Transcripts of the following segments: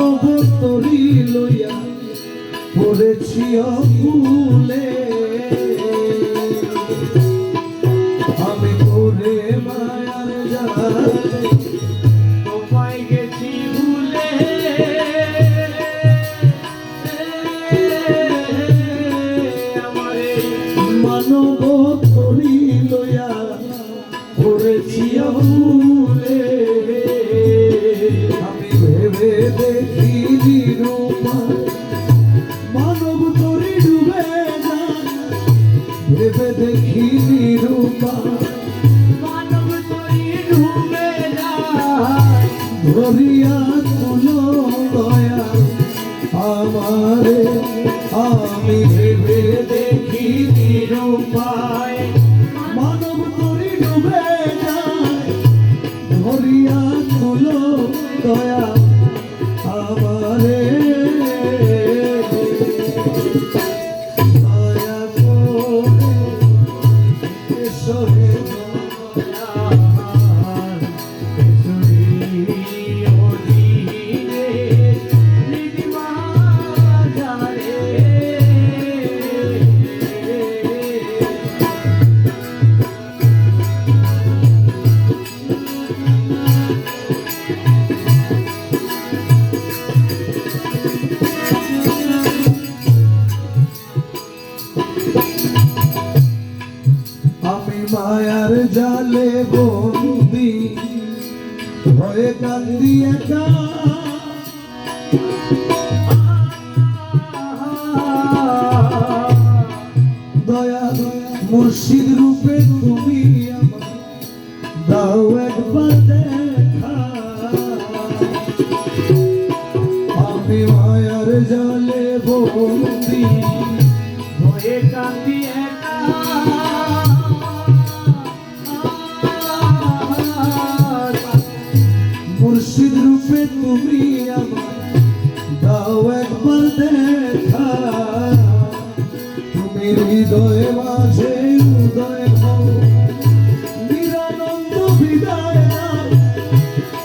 মানব তরি লইয়া পড়েছি অকুলে আমি করে মায়ার জালে তোমায় গেছি ভুলে আমারে মানব তরি লইয়া পড়েছি অকুলে আমি ভেবে দেখি নিরূপায় মানব তরি ডুবে যায় ভেবে দেখি নিরূপায় মানব তরি ডুবে যায় ধরিয়া তুলো দয়া আমারে আমি ভেবে দেখি নিরূপায় মানব তরি ডুবে যায় ধরিয়া তুলো দয়া আমারে মায়ার জালে বন্দি হয়ে কান্দি একা দয়া মুর্শিদ রূপে তুমি আমার দাও একবার দেখা আমি মায়ার জালে বন্দি হয়ে কান্দি একা মুর্শিদ রূপে তুমি আমার দাও একবার দেখা তুমি হৃদয় মাঝে উদয় হও নিরানন্দ বিদায় দাও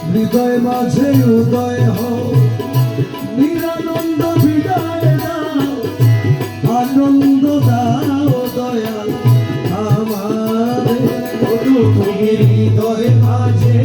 হৃদয় মাঝে উদয় হও নিরানন্দ বিদায় দাও আনন্দ দাও দয়াল আমারে তুমি হৃদয় মাঝে